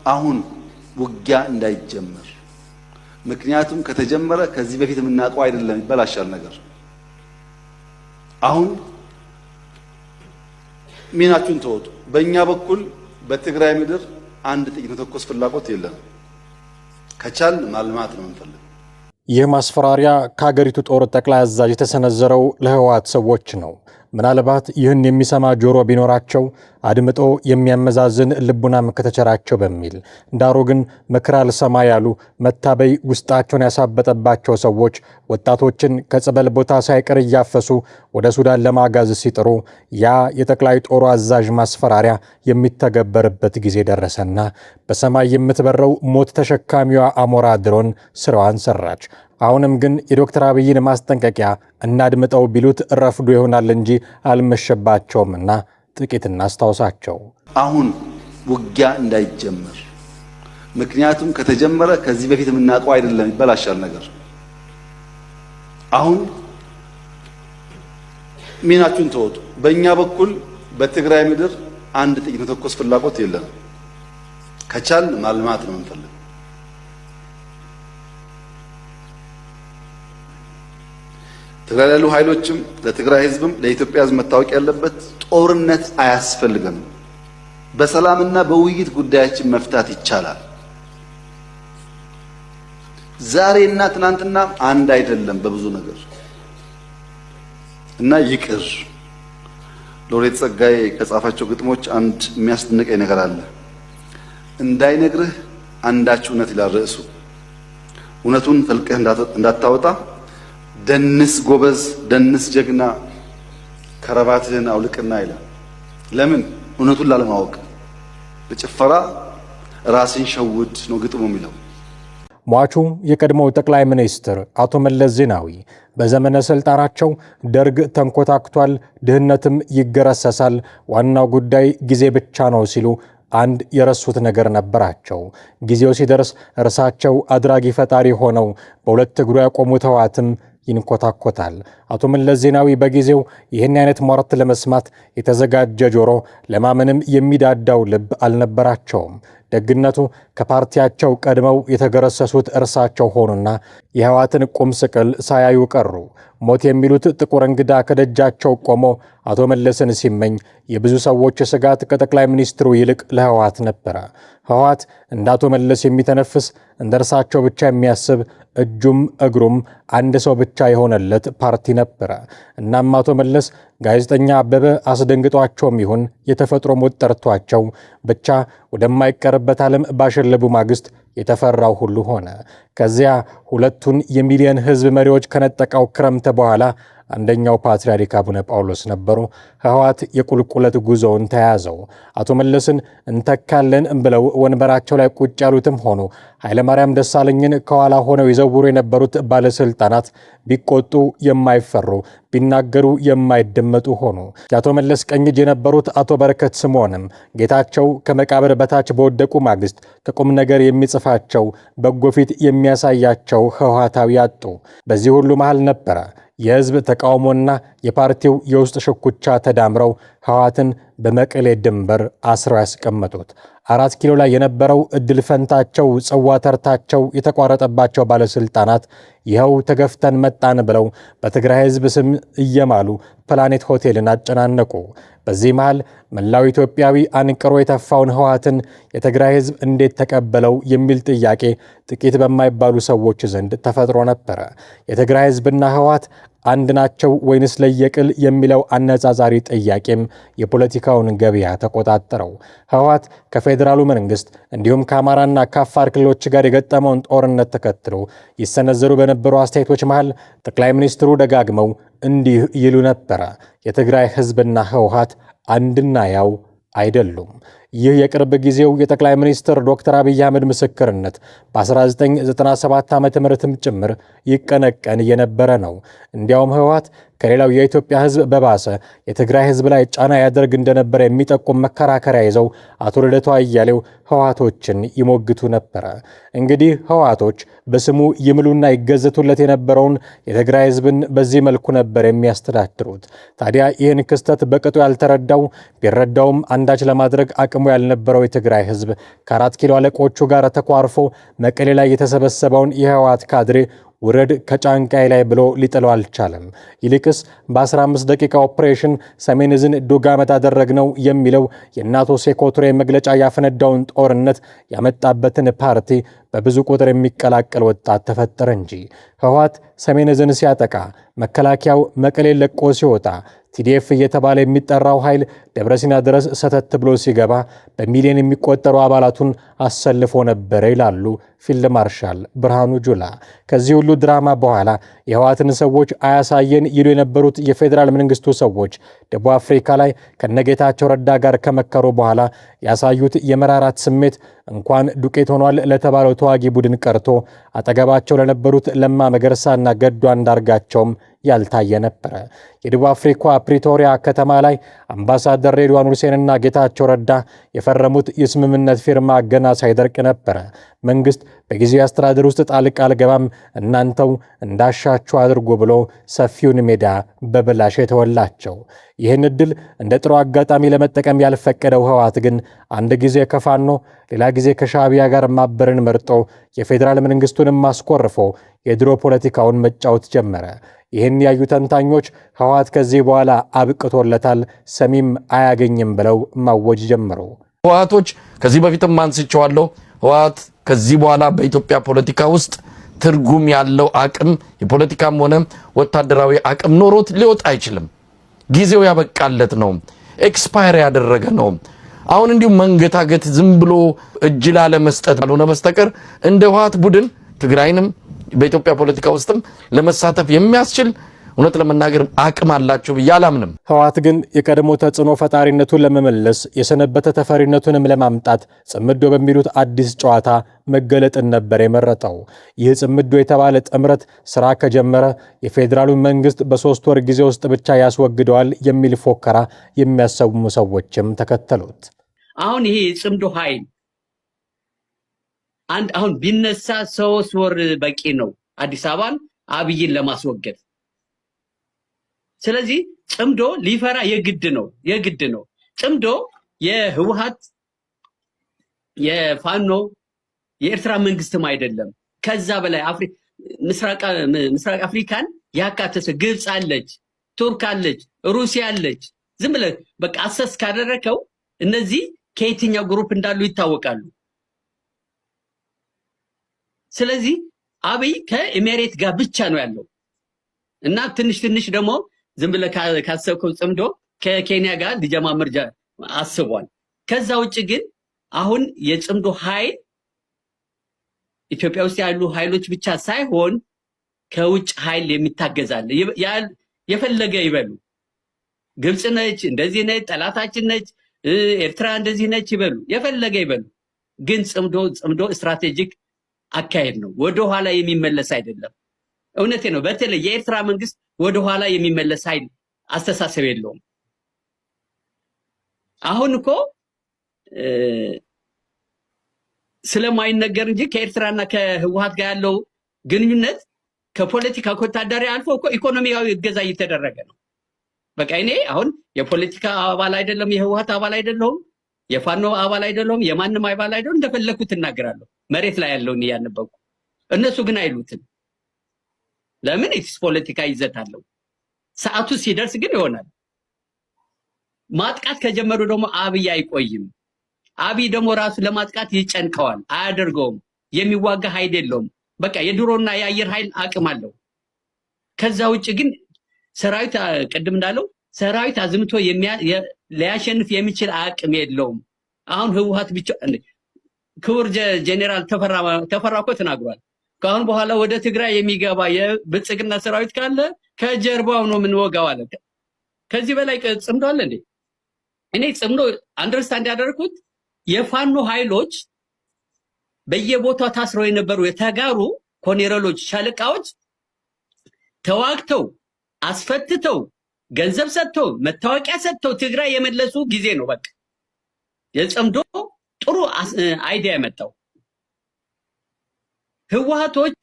አሁን ውጊያ እንዳይጀመር። ምክንያቱም ከተጀመረ ከዚህ በፊት የምናውቀው አይደለም፣ ይበላሻል ነገር። አሁን ሚናችሁን ተወጡ። በእኛ በኩል በትግራይ ምድር አንድ ጥይት መተኮስ ፍላጎት የለንም። ከቻል ማልማት ነው የምንፈልገው። ይህ ማስፈራሪያ ከሀገሪቱ ጦር ጠቅላይ አዛዥ የተሰነዘረው ለህወሓት ሰዎች ነው። ምናልባት ይህን የሚሰማ ጆሮ ቢኖራቸው አድምጦ የሚያመዛዝን ልቡናም ከተቸራቸው በሚል ዳሩ ግን ምክር አልሰማ ያሉ መታበይ ውስጣቸውን ያሳበጠባቸው ሰዎች ወጣቶችን ከጸበል ቦታ ሳይቀር እያፈሱ ወደ ሱዳን ለማጋዝ ሲጥሩ ያ የጠቅላይ ጦሩ አዛዥ ማስፈራሪያ የሚተገበርበት ጊዜ ደረሰና በሰማይ የምትበረው ሞት ተሸካሚዋ አሞራ ድሮን ስራዋን ሰራች። አሁንም ግን የዶክተር አብይን ማስጠንቀቂያ እናድምጠው ቢሉት ረፍዶ ይሆናል እንጂ አልመሸባቸውምና ጥቂት እናስታውሳቸው። አሁን ውጊያ እንዳይጀመር። ምክንያቱም ከተጀመረ ከዚህ በፊት የምናውቀው አይደለም፣ ይበላሻል ነገር። አሁን ሚናችሁን ተወጡ። በእኛ በኩል በትግራይ ምድር አንድ ጥይት መተኮስ ፍላጎት የለንም። ከቻል ማልማት ነው የምንፈልገው። ትግራይ ያሉ ኃይሎችም ለትግራይ ህዝብም ለኢትዮጵያ ህዝብ መታወቅ ያለበት ጦርነት አያስፈልገንም። በሰላምና በውይይት ጉዳያችን መፍታት ይቻላል። ዛሬና ትናንትና አንድ አይደለም በብዙ ነገር እና ይቅር። ሎሬት ጸጋዬ ከጻፋቸው ግጥሞች አንድ የሚያስደንቀኝ ነገር አለ። እንዳይነግርህ አንዳች እውነት ይላል ርዕሱ። እውነቱን ፈልቀህ እንዳታወጣ ደንስ ጎበዝ፣ ደንስ ጀግና፣ ከረባትህን አውልቅና ይላል። ለምን? እውነቱን ላለማወቅ። በጭፈራ ራስን ሸውድ ነው ግጥሙ የሚለው። ሟቹ የቀድሞው ጠቅላይ ሚኒስትር አቶ መለስ ዜናዊ በዘመነ ስልጣናቸው ደርግ ተንኮታክቷል፣ ድህነትም ይገረሰሳል፣ ዋናው ጉዳይ ጊዜ ብቻ ነው ሲሉ አንድ የረሱት ነገር ነበራቸው። ጊዜው ሲደርስ እርሳቸው አድራጊ ፈጣሪ ሆነው በሁለት እግሩ ያቆሙት ህወሓትም ይንኮታኮታል። አቶ መለስ ዜናዊ በጊዜው ይህን አይነት ሟርት ለመስማት የተዘጋጀ ጆሮ፣ ለማመንም የሚዳዳው ልብ አልነበራቸውም። ደግነቱ ከፓርቲያቸው ቀድመው የተገረሰሱት እርሳቸው ሆኑና የህወሓትን ቁም ስቅል ሳያዩ ቀሩ። ሞት የሚሉት ጥቁር እንግዳ ከደጃቸው ቆሞ አቶ መለስን ሲመኝ የብዙ ሰዎች ስጋት ከጠቅላይ ሚኒስትሩ ይልቅ ለህወሓት ነበረ። ህወሓት እንደ አቶ መለስ የሚተነፍስ እንደ እርሳቸው ብቻ የሚያስብ እጁም እግሩም አንድ ሰው ብቻ የሆነለት ፓርቲ ነበረ። እናም አቶ መለስ ጋዜጠኛ አበበ አስደንግጧቸውም ይሁን የተፈጥሮ ሞት ጠርቷቸው ብቻ ወደማይቀርበት ዓለም ባሸለቡ ማግስት የተፈራው ሁሉ ሆነ። ከዚያ ሁለቱን የሚሊዮን ህዝብ መሪዎች ከነጠቃው ክረምት በኋላ አንደኛው ፓትርያርክ አቡነ ጳውሎስ ነበሩ። ህወሓት የቁልቁለት ጉዞውን ተያዘው። አቶ መለስን እንተካለን ብለው ወንበራቸው ላይ ቁጭ ያሉትም ሆኑ ኃይለማርያም ደሳለኝን ከኋላ ሆነው ይዘውሩ የነበሩት ባለስልጣናት ቢቆጡ የማይፈሩ ቢናገሩ የማይደመጡ ሆኑ። የአቶ መለስ ቀኝ እጅ የነበሩት አቶ በረከት ስምዖንም ጌታቸው ከመቃብር በታች በወደቁ ማግስት ከቁም ነገር የሚጽፋቸው በጎ ፊት የሚያሳያቸው ህወሓታዊ አጡ። በዚህ ሁሉ መሃል ነበረ የህዝብ ተቃውሞና የፓርቲው የውስጥ ሽኩቻ ተዳምረው ህወሓትን በመቀሌ ድንበር አስረው ያስቀመጡት። 4 ኪሎ ላይ የነበረው እድል ፈንታቸው ጽዋ ተርታቸው የተቋረጠባቸው ባለስልጣናት ይኸው ተገፍተን መጣን ብለው በትግራይ ህዝብ ስም እየማሉ ፕላኔት ሆቴልን አጨናነቁ። በዚህ መሃል መላው ኢትዮጵያዊ አንቅሮ የተፋውን ህወሓትን የትግራይ ህዝብ እንዴት ተቀበለው የሚል ጥያቄ ጥቂት በማይባሉ ሰዎች ዘንድ ተፈጥሮ ነበረ። የትግራይ ህዝብና ህወሓት አንድ ናቸው ወይንስ ለየቅል የሚለው አነጻጻሪ ጥያቄም የፖለቲካውን ገበያ ተቆጣጠረው። ህወሓት ከፌዴራሉ መንግስት እንዲሁም ከአማራና ከአፋር ክልሎች ጋር የገጠመውን ጦርነት ተከትሎ ይሰነዘሩ በነበሩ አስተያየቶች መሃል ጠቅላይ ሚኒስትሩ ደጋግመው እንዲህ ይሉ ነበረ። የትግራይ ህዝብና ህወሓት አንድና ያው አይደሉም። ይህ የቅርብ ጊዜው የጠቅላይ ሚኒስትር ዶክተር አብይ አህመድ ምስክርነት በ1997 ዓ.ም ጭምር ይቀነቀን የነበረ ነው። እንዲያውም ህወሓት ከሌላው የኢትዮጵያ ህዝብ በባሰ የትግራይ ህዝብ ላይ ጫና ያደርግ እንደነበረ የሚጠቁም መከራከሪያ ይዘው አቶ ልደቱ አያሌው ህወሓቶችን ይሞግቱ ነበረ። እንግዲህ ህወሓቶች በስሙ ይምሉና ይገዘቱለት የነበረውን የትግራይ ህዝብን በዚህ መልኩ ነበር የሚያስተዳድሩት። ታዲያ ይህን ክስተት በቅጡ ያልተረዳው ቢረዳውም አንዳች ለማድረግ አቅሙ ያልነበረው የትግራይ ህዝብ ከ4 ኪሎ አለቆቹ ጋር ተኳርፎ መቀሌ ላይ የተሰበሰበውን የህወሓት ካድሬ ውረድ ከጫንቃይ ላይ ብሎ ሊጥለው አልቻለም። ይልቅስ በ15 ደቂቃ ኦፕሬሽን ሰሜን ዕዝን ዶጋመት አደረግነው የሚለው የአቶ ሴኮቱሬ መግለጫ ያፈነዳውን ጦርነት ያመጣበትን ፓርቲ በብዙ ቁጥር የሚቀላቀል ወጣት ተፈጠረ እንጂ ህወሓት ሰሜን ዕዝን ሲያጠቃ መከላከያው መቀሌ ለቆ ሲወጣ ቲዲኤፍ እየተባለ የሚጠራው ኃይል ደብረሲና ድረስ ሰተት ብሎ ሲገባ በሚሊዮን የሚቆጠሩ አባላቱን አሰልፎ ነበር ይላሉ ፊልድ ማርሻል ብርሃኑ ጁላ። ከዚህ ሁሉ ድራማ በኋላ የህወሓትን ሰዎች አያሳየን ይሉ የነበሩት የፌዴራል መንግስቱ ሰዎች ደቡብ አፍሪካ ላይ ከነጌታቸው ረዳ ጋር ከመከሩ በኋላ ያሳዩት የመራራት ስሜት እንኳን ዱቄት ሆኗል ለተባለው ተዋጊ ቡድን ቀርቶ አጠገባቸው ለነበሩት ለማ መገርሳና ገዱ አንዳርጋቸውም ያልታየ ነበረ። የደቡብ አፍሪካ ፕሪቶሪያ ከተማ ላይ አምባሳደር ሬድዋን ሁሴንና ጌታቸው ረዳ የፈረሙት የስምምነት ፊርማ ገና ሳይደርቅ ነበረ መንግስት በጊዜያዊ አስተዳደር ውስጥ ጣልቃ አልገባም እናንተው እንዳሻችሁ አድርጎ ብሎ ሰፊውን ሜዳ በብላሽ የተወላቸው። ይህን እድል እንደ ጥሩ አጋጣሚ ለመጠቀም ያልፈቀደው ህወሓት ግን አንድ ጊዜ ከፋኖ ሌላ ጊዜ ከሻዕቢያ ጋር ማበርን መርጦ የፌዴራል መንግስቱንም አስኮርፎ የድሮ ፖለቲካውን መጫወት ጀመረ። ይህን ያዩ ተንታኞች ህወሓት ከዚህ በኋላ አብቅቶለታል፣ ሰሚም አያገኝም ብለው ማወጅ ጀመሩ። ህወሓቶች ከዚህ በፊትም አንስቼዋለሁ። ህወሓት ከዚህ በኋላ በኢትዮጵያ ፖለቲካ ውስጥ ትርጉም ያለው አቅም የፖለቲካም ሆነ ወታደራዊ አቅም ኖሮት ሊወጣ አይችልም። ጊዜው ያበቃለት ነው። ኤክስፓየር ያደረገ ነው። አሁን እንዲሁ መንገታገት ዝም ብሎ እጅ ላለ መስጠት ካልሆነ በስተቀር እንደ ህወሓት ቡድን ትግራይንም በኢትዮጵያ ፖለቲካ ውስጥም ለመሳተፍ የሚያስችል እውነት ለመናገር አቅም አላቸው ብዬ አላምንም። ህወሓት ግን የቀድሞ ተጽዕኖ ፈጣሪነቱን ለመመለስ የሰነበተ ተፈሪነቱንም ለማምጣት ጽምዶ በሚሉት አዲስ ጨዋታ መገለጥን ነበር የመረጠው። ይህ ጽምዶ የተባለ ጥምረት ስራ ከጀመረ የፌዴራሉ መንግስት በ3 ወር ጊዜ ውስጥ ብቻ ያስወግደዋል የሚል ፎከራ የሚያሰሙ ሰዎችም ተከተሉት። አሁን ይሄ ጽምዶ ኃይል አሁን ቢነሳ 3 ወር በቂ ነው አዲስ አበባን አብይን ለማስወገድ። ስለዚህ ጽምዶ ሊፈራ የግድ ነው። ጽምዶ የህወሓት የፋኖ የኤርትራ መንግስትም አይደለም። ከዛ በላይ ምስራቅ አፍሪካን ያካተተ ግብጽ አለች፣ ቱርክ አለች፣ ሩሲያ አለች። ዝም ብለህ በቃ አሰስ ካደረከው እነዚህ ከየትኛው ግሩፕ እንዳሉ ይታወቃሉ። ስለዚህ አብይ ከኤሜሬት ጋር ብቻ ነው ያለው እና ትንሽ ደግሞ ዝም ብለህ ካሰብከው ጽምዶ ከኬንያ ጋር ሊጀማምር አስቧል። ከዛ ውጭ ግን አሁን የጽምዶ ኃይል ኢትዮጵያ ውስጥ ያሉ ኃይሎች ብቻ ሳይሆን ከውጭ ኃይል የሚታገዛል። የፈለገ ይበሉ፣ ግብጽ ነች እንደዚህ ነች ጠላታችን ነች፣ ኤርትራ እንደዚህ ነች ይበሉ፣ የፈለገ ይበሉ። ግን ጽምዶ ስትራቴጂክ አካሄድ ነው። ወደ ኋላ የሚመለስ አይደለም። እውነቴ ነው። በተለይ የኤርትራ መንግስት ወደ ኋላ የሚመለስ ኃይል አስተሳሰብ የለውም። አሁን እኮ ስለማይነገር እንጂ ከኤርትራና ከህወሓት ጋር ያለው ግንኙነት ከፖለቲካ ከወታደራዊ አልፎ እኮ ኢኮኖሚያዊ እገዛ እየተደረገ ነው። በቃ እኔ አሁን የፖለቲካ አባል አይደለም፣ የህወሓት አባል አይደለሁም፣ የፋኖ አባል አይደለሁም፣ የማንም አባል አይደለሁም። እንደፈለኩት እናገራለሁ መሬት ላይ ያለውን ያነበብኩ። እነሱ ግን አይሉትም። ለምን? ኢትስ ፖለቲካ ይዘት አለው። ሰዓቱ ሲደርስ ግን ይሆናል። ማጥቃት ከጀመሩ ደግሞ አብይ አይቆይም። አብይ ደግሞ ራሱ ለማጥቃት ይጨንቀዋል፣ አያደርገውም። የሚዋጋ ኃይል የለውም። በቃ የድሮና የአየር ኃይል አቅም አለው። ከዛ ውጭ ግን ሰራዊት ቅድም እንዳለው ሰራዊት አዝምቶ ሊያሸንፍ የሚችል አቅም የለውም። አሁን ህወሓት ብቻ ክቡር ጄኔራል ተፈራ እኮ ተናግሯል። ከአሁን በኋላ ወደ ትግራይ የሚገባ የብልጽግና ሰራዊት ካለ ከጀርባው ነው የምንወጋው አለ። ከዚህ በላይ ጽምዶ አለ እንዴ? እኔ ጽምዶ አንደርስታንድ ያደረኩት የፋኖ ኃይሎች በየቦታው ታስረው የነበሩ የተጋሩ ኮሎኔሎች፣ ሻለቃዎች ተዋግተው አስፈትተው ገንዘብ ሰጥተው መታወቂያ ሰጥተው ትግራይ የመለሱ ጊዜ ነው። በቃ የጽምዶ ጥሩ አይዲያ የመጣው ህወሓቶች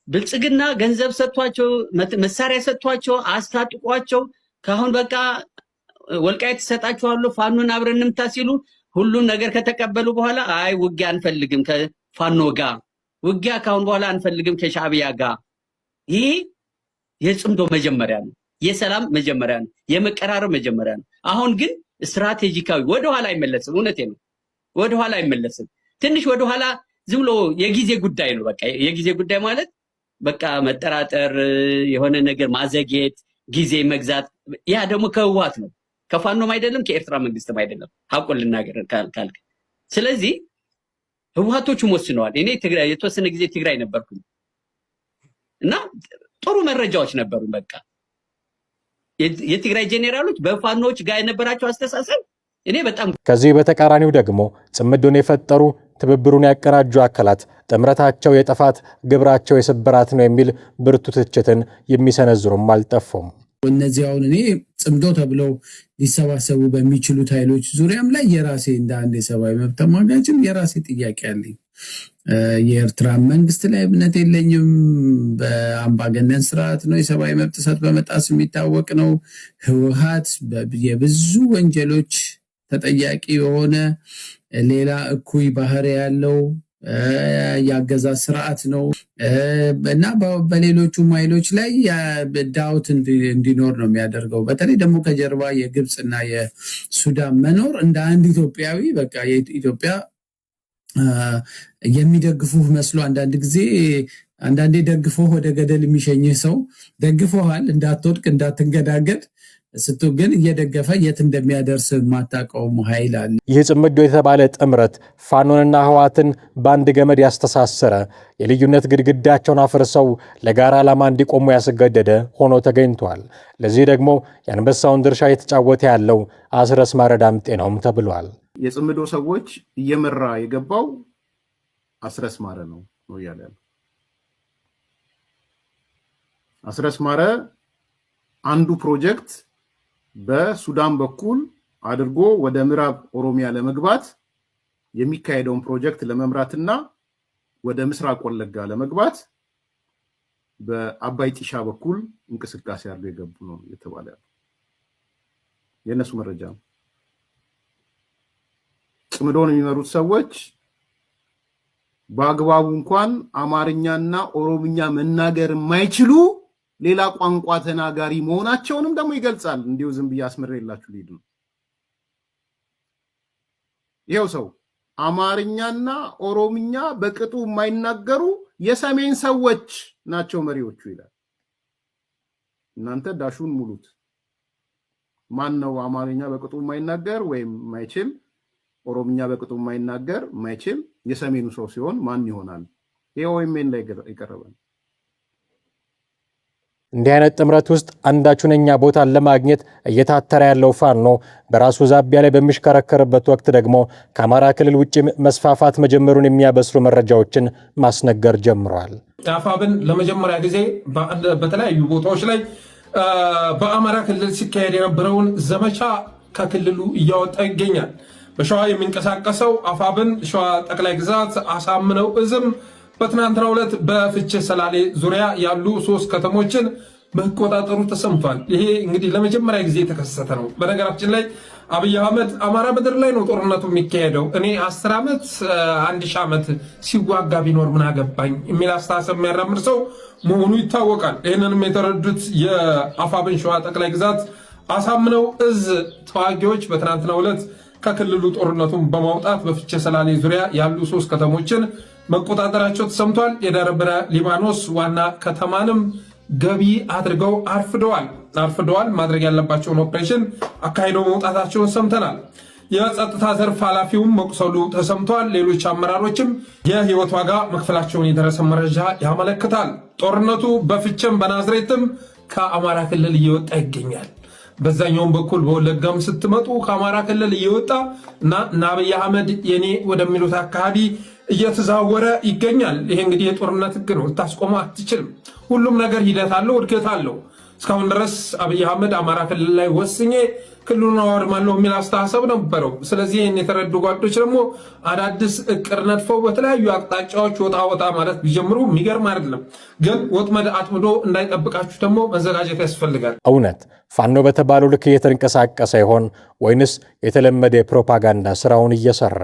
ብልጽግና ገንዘብ ሰጥቷቸው መሳሪያ ሰጥቷቸው አስታጥቋቸው ካሁን በቃ ወልቃይት ሰጣቸዋለሁ ፋኖን አብረን እንምታ ሲሉ ሁሉን ነገር ከተቀበሉ በኋላ አይ ውጊያ አንፈልግም ከፋኖ ጋር ውጊያ ካሁን በኋላ አንፈልግም ከሻዕቢያ ጋር። ይሄ የጽምዶ መጀመሪያ ነው፣ የሰላም መጀመሪያ ነው፣ የመቀራረብ መጀመሪያ ነው። አሁን ግን ስትራቴጂካዊ ወደ ኋላ አይመለስም። እውነቴ ነው፣ ወደ ኋላ አይመለስም። ትንሽ ወደ ኋላ ዝም ብሎ የጊዜ ጉዳይ ነው። በቃ የጊዜ ጉዳይ ማለት በቃ መጠራጠር፣ የሆነ ነገር ማዘግየት፣ ጊዜ መግዛት። ያ ደግሞ ከህወሓት ነው፣ ከፋኖም አይደለም፣ ከኤርትራ መንግስትም አይደለም። ሐቁን ልናገር ካልክ ስለዚህ ህወሓቶቹም ወስነዋል። እኔ ትግራይ የተወሰነ ጊዜ ትግራይ ነበርኩኝ እና ጥሩ መረጃዎች ነበሩ። በቃ የትግራይ ጄኔራሎች በፋኖች ጋር የነበራቸው አስተሳሰብ እኔ በጣም ከዚህ በተቃራኒው ደግሞ ጽምዶን የፈጠሩ ትብብሩን ያቀናጁ አካላት ጥምረታቸው የጥፋት ግብራቸው የስብራት ነው የሚል ብርቱ ትችትን የሚሰነዝሩም አልጠፉም። እነዚህ አሁን እኔ ጽምዶ ተብለው ሊሰባሰቡ በሚችሉት ኃይሎች ዙሪያም ላይ የራሴ እንደ አንድ የሰብአዊ መብት ተሟጋችም የራሴ ጥያቄ አለኝ። የኤርትራ መንግስት ላይ እምነት የለኝም። በአምባገነን ስርዓት ነው፣ የሰብአዊ መብት ጥሰት በመጣስ የሚታወቅ ነው። ህወሓት የብዙ ወንጀሎች ተጠያቂ የሆነ ሌላ እኩይ ባህሪ ያለው ያገዛዝ ስርዓት ነው እና በሌሎቹ ኃይሎች ላይ ዳውት እንዲኖር ነው የሚያደርገው። በተለይ ደግሞ ከጀርባ የግብፅና የሱዳን መኖር እንደ አንድ ኢትዮጵያዊ በቃ የኢትዮጵያ የሚደግፉህ መስሎ አንዳንዴ ደግፎህ ወደ ገደል የሚሸኝህ ሰው ደግፎሃል እንዳትወድቅ እንዳትንገዳገድ ስቱ ግን እየደገፈ የት እንደሚያደርስ ማታቀውም ኃይል አለ። ይህ ጽምዶ የተባለ ጥምረት ፋኖንና ህወሓትን በአንድ ገመድ ያስተሳሰረ የልዩነት ግድግዳቸውን አፍርሰው ለጋራ ዓላማ እንዲቆሙ ያስገደደ ሆኖ ተገኝቷል። ለዚህ ደግሞ የአንበሳውን ድርሻ እየተጫወተ ያለው አስረስ ማረ ዳምጤ ነውም ተብሏል። የጽምዶ ሰዎች እየመራ የገባው አስረስ ማረ ነው እያለ ያለው። አስረስ ማረ አንዱ ፕሮጀክት በሱዳን በኩል አድርጎ ወደ ምዕራብ ኦሮሚያ ለመግባት የሚካሄደውን ፕሮጀክት ለመምራትና ወደ ምስራቅ ወለጋ ለመግባት በአባይ ጢሻ በኩል እንቅስቃሴ አድርገው የገቡ ነው የተባለ ያለው የነሱ መረጃ ነው። ጽምዶን የሚመሩት ሰዎች በአግባቡ እንኳን አማርኛና ኦሮምኛ መናገር የማይችሉ ሌላ ቋንቋ ተናጋሪ መሆናቸውንም ደግሞ ይገልጻል። እንዲሁ ዝም ብዬ አስመረላችሁ ልሂድ ነው። ይሄው ሰው አማርኛና ኦሮምኛ በቅጡ የማይናገሩ የሰሜን ሰዎች ናቸው መሪዎቹ ይላል። እናንተ ዳሹን ሙሉት። ማን ነው አማርኛ በቅጡ የማይናገር ወይም የማይችል ኦሮምኛ በቅጡ የማይናገር የማይችል የሰሜኑ ሰው ሲሆን ማን ይሆናል? የኦኤምኤን ላይ ይቀርባል። እንዲህ አይነት ጥምረት ውስጥ አንዳች ሁነኛ ቦታን ለማግኘት እየታተረ ያለው ፋኖ በራሱ ዛቢያ ላይ በሚሽከረከርበት ወቅት ደግሞ ከአማራ ክልል ውጭ መስፋፋት መጀመሩን የሚያበስሩ መረጃዎችን ማስነገር ጀምረዋል። አፋብን ለመጀመሪያ ጊዜ በተለያዩ ቦታዎች ላይ በአማራ ክልል ሲካሄድ የነበረውን ዘመቻ ከክልሉ እያወጣ ይገኛል። በሸዋ የሚንቀሳቀሰው አፋብን ሸዋ ጠቅላይ ግዛት አሳምነው እዝም በትናንትናው ዕለት በፍቼ ሰላሌ ዙሪያ ያሉ 3 ከተሞችን መቆጣጠሩ ተሰምቷል። ይሄ እንግዲህ ለመጀመሪያ ጊዜ የተከሰተ ነው። በነገራችን ላይ አብይ አህመድ አማራ ምድር ላይ ነው ጦርነቱ የሚካሄደው። እኔ 10 ዓመት 1000 ዓመት ሲዋጋ ቢኖር ምን አገባኝ የሚል አስተሳሰብ የሚያራምድ ሰው መሆኑ ይታወቃል። ይህንንም የተረዱት የአፋብን ሸዋ ጠቅላይ ግዛት አሳምነው እዝ ተዋጊዎች በትናንትናው ዕለት ከክልሉ ጦርነቱን በማውጣት በፍቼ ሰላሌ ዙሪያ ያሉ 3 ከተሞችን መቆጣጠራቸው ተሰምቷል። የደብረ ሊባኖስ ዋና ከተማንም ገቢ አድርገው አርፍደዋል። ማድረግ ያለባቸውን ኦፕሬሽን አካሂደው መውጣታቸውን ሰምተናል። የጸጥታ ዘርፍ ኃላፊውም መቁሰሉ ተሰምቷል። ሌሎች አመራሮችም የህይወት ዋጋ መክፈላቸውን የደረሰ መረጃ ያመለክታል። ጦርነቱ በፍቼም በናዝሬትም ከአማራ ክልል እየወጣ ይገኛል። በዛኛውም በኩል በወለጋም ስትመጡ ከአማራ ክልል እየወጣ እና አብይ አህመድ የኔ ወደሚሉት አካባቢ እየተዛወረ ይገኛል። ይሄ እንግዲህ የጦርነት ህግ ነው፣ ልታስቆመው አትችልም። ሁሉም ነገር ሂደት አለው፣ እድገት አለው። እስካሁን ድረስ አብይ አህመድ አማራ ክልል ላይ ወስኜ ክልሉን አወድማለሁ የሚል አስተሳሰብ ነበረው። ስለዚህ ይህን የተረዱ ጓዶች ደግሞ አዳዲስ እቅድ ነድፈው በተለያዩ አቅጣጫዎች ወጣ ማለት ቢጀምሩ የሚገርም አይደለም። ግን ወጥመድ አጥምዶ እንዳይጠብቃችሁ ደግሞ መዘጋጀት ያስፈልጋል። እውነት ፋኖ በተባለው ልክ እየተንቀሳቀሰ ይሆን ወይንስ የተለመደ የፕሮፓጋንዳ ስራውን እየሰራ?